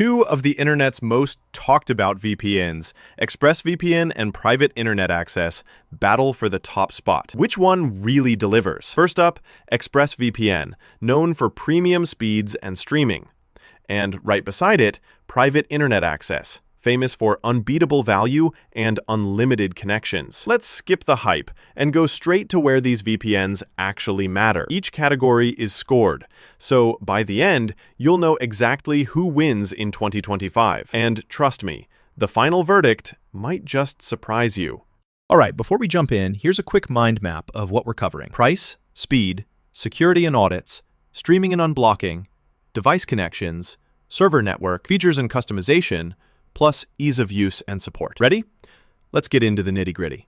Two of the internet's most talked about VPNs, ExpressVPN and private internet access, battle for the top spot. Which one really delivers? First up, ExpressVPN, known for premium speeds and streaming. And right beside it, private internet access, famous for unbeatable value and unlimited connections. Let's skip the hype and go straight to where these VPNs actually matter. Each category is scored, so by the end, you'll know exactly who wins in 2025. And trust me, the final verdict might just surprise you. All right, before we jump in, here's a quick mind map of what we're covering. Price, speed, security and audits, streaming and unblocking, device connections, server network, features and customization, plus ease of use and support. Ready? Let's get into the nitty-gritty.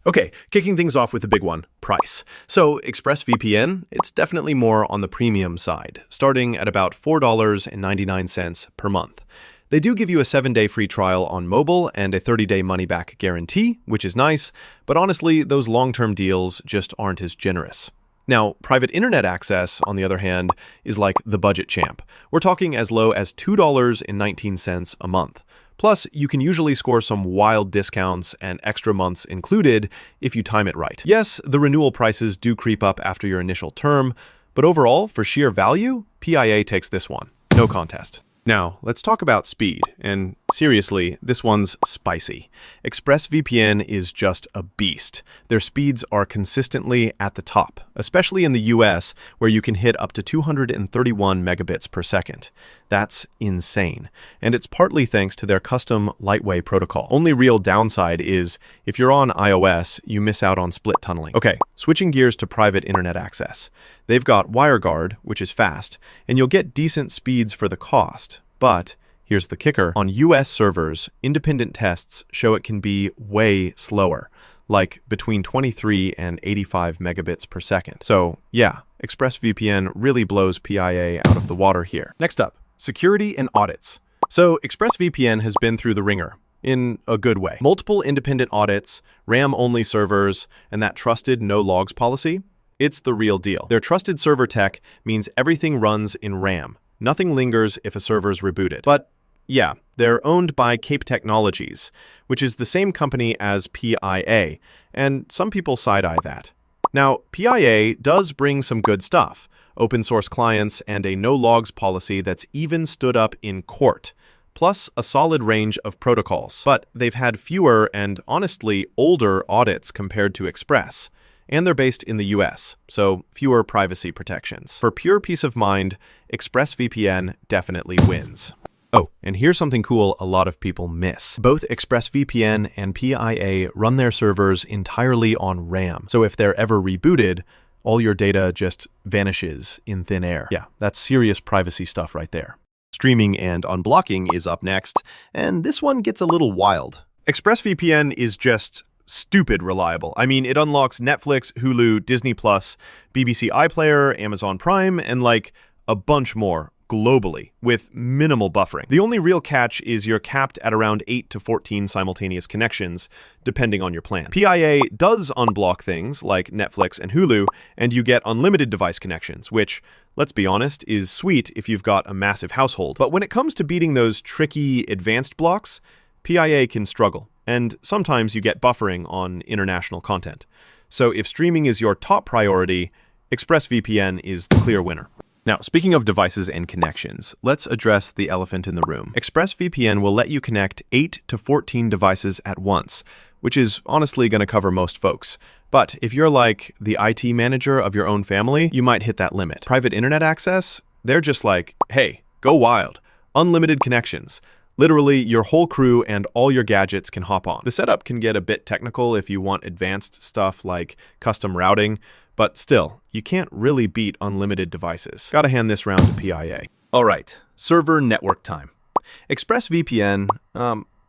Okay, kicking things off with the big one, price. So ExpressVPN, it's definitely more on the premium side, starting at about $4.99 per month. They do give you a 7-day free trial on mobile and a 30-day money-back guarantee, which is nice, but honestly, those long-term deals just aren't as generous. Now, private internet access, on the other hand, is like the budget champ. We're talking as low as $2.19 a month. Plus, you can usually score some wild discounts and extra months included if you time it right. Yes, the renewal prices do creep up after your initial term, but overall, for sheer value, PIA takes this one. No contest. Now, let's talk about speed, and seriously, this one's spicy. ExpressVPN is just a beast. Their speeds are consistently at the top, especially in the US, where you can hit up to 231 megabits per second. That's insane, and it's partly thanks to their custom Lightway protocol. Only real downside is, if you're on iOS, you miss out on split tunneling. Okay, switching gears to private internet access. They've got WireGuard, which is fast, and you'll get decent speeds for the cost. But here's the kicker. On US servers, independent tests show it can be way slower, like between 23 and 85 megabits per second. So yeah, ExpressVPN really blows PIA out of the water here. Next up, security and audits. So ExpressVPN has been through the ringer, in a good way. Multiple independent audits, RAM-only servers, and that trusted no logs policy, it's the real deal. Their trusted server tech means everything runs in RAM. Nothing lingers if a server's rebooted. But yeah, they're owned by Cape Technologies, which is the same company as PIA, and some people side-eye that. Now, PIA does bring some good stuff, open source clients and a no-logs policy that's even stood up in court, plus a solid range of protocols. But they've had fewer and, honestly, older audits compared to Express. And they're based in the US, so fewer privacy protections. For pure peace of mind, ExpressVPN definitely wins. Oh, and here's something cool a lot of people miss. Both ExpressVPN and PIA run their servers entirely on RAM, so if they're ever rebooted, all your data just vanishes in thin air. Yeah, that's serious privacy stuff right there. Streaming and unblocking is up next, and this one gets a little wild. ExpressVPN is just stupid reliable. I mean, it unlocks Netflix, Hulu, Disney+, BBC iPlayer, Amazon Prime, and like a bunch more globally with minimal buffering. The only real catch is you're capped at around 8 to 14 simultaneous connections, depending on your plan. PIA does unblock things like Netflix and Hulu, and you get unlimited device connections, which, let's be honest, is sweet if you've got a massive household. But when it comes to beating those tricky advanced blocks, PIA can struggle. And sometimes you get buffering on international content. So if streaming is your top priority, ExpressVPN is the clear winner. Now, speaking of devices and connections, let's address the elephant in the room. ExpressVPN will let you connect 8 to 14 devices at once, which is honestly going to cover most folks. But if you're like the IT manager of your own family, you might hit that limit. Private internet access, they're just like, hey, go wild. Unlimited connections. Literally, your whole crew and all your gadgets can hop on. The setup can get a bit technical if you want advanced stuff like custom routing, but still, you can't really beat unlimited devices. Gotta hand this round to PIA. All right, server network time. ExpressVPN,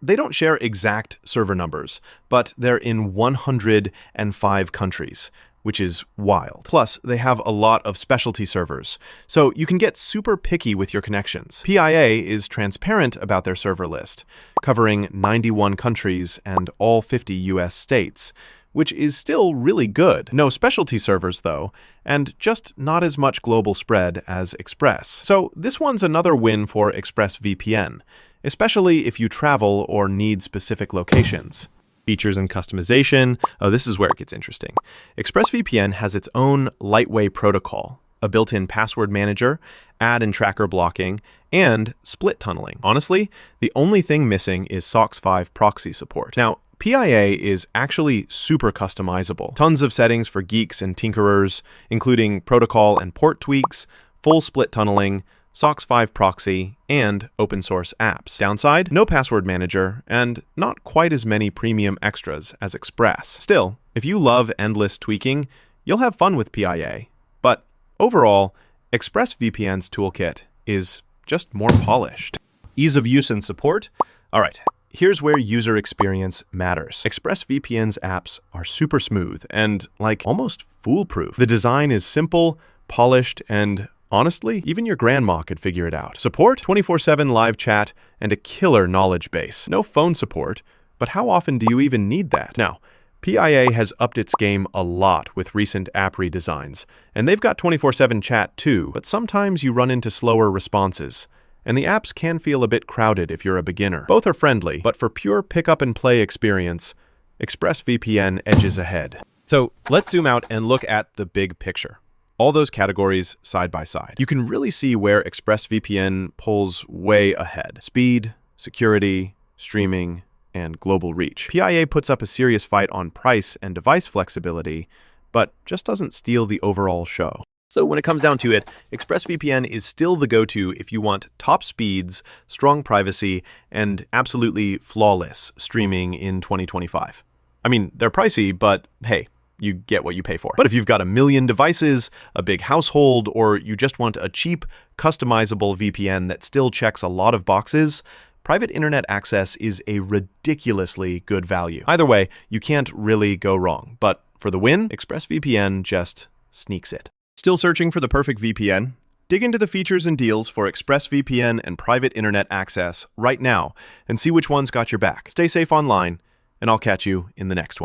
they don't share exact server numbers, but they're in 105 countries, which is wild. Plus, they have a lot of specialty servers, so you can get super picky with your connections. PIA is transparent about their server list, covering 91 countries and all 50 US states, which is still really good. No specialty servers, though, and just not as much global spread as Express. So this one's another win for ExpressVPN, especially if you travel or need specific locations. Features and customization. Oh, this is where it gets interesting. ExpressVPN has its own lightweight protocol, a built-in password manager, ad and tracker blocking, and split tunneling. Honestly, the only thing missing is SOC 5 proxy support. Now, PIA is actually super customizable. Tons of settings for geeks and tinkerers, including protocol and port tweaks, full split tunneling, SOC 5 proxy, and open source apps. Downside, no password manager, and not quite as many premium extras as Express. Still, if you love endless tweaking, you'll have fun with PIA. But overall, ExpressVPN's toolkit is just more polished. Ease of use and support? All right, here's where user experience matters. ExpressVPN's apps are super smooth and, like, almost foolproof. The design is simple, polished, and honestly, even your grandma could figure it out. Support, 24/7 live chat, and a killer knowledge base. No phone support, but how often do you even need that? Now, PIA has upped its game a lot with recent app redesigns, and they've got 24/7 chat too, but sometimes you run into slower responses, and the apps can feel a bit crowded if you're a beginner. Both are friendly, but for pure pick-up-and-play experience, ExpressVPN edges ahead. So let's zoom out and look at the big picture. All those categories side by side. You can really see where ExpressVPN pulls way ahead. Speed, security, streaming, and global reach. PIA puts up a serious fight on price and device flexibility, but just doesn't steal the overall show. So when it comes down to it, ExpressVPN is still the go-to if you want top speeds, strong privacy, and absolutely flawless streaming in 2025. I mean, they're pricey, but hey, you get what you pay for. But if you've got a million devices, a big household, or you just want a cheap, customizable VPN that still checks a lot of boxes, private internet access is a ridiculously good value. Either way, you can't really go wrong. But for the win, ExpressVPN just sneaks it. Still searching for the perfect VPN? Dig into the features and deals for ExpressVPN and private internet access right now and see which one's got your back. Stay safe online, and I'll catch you in the next one.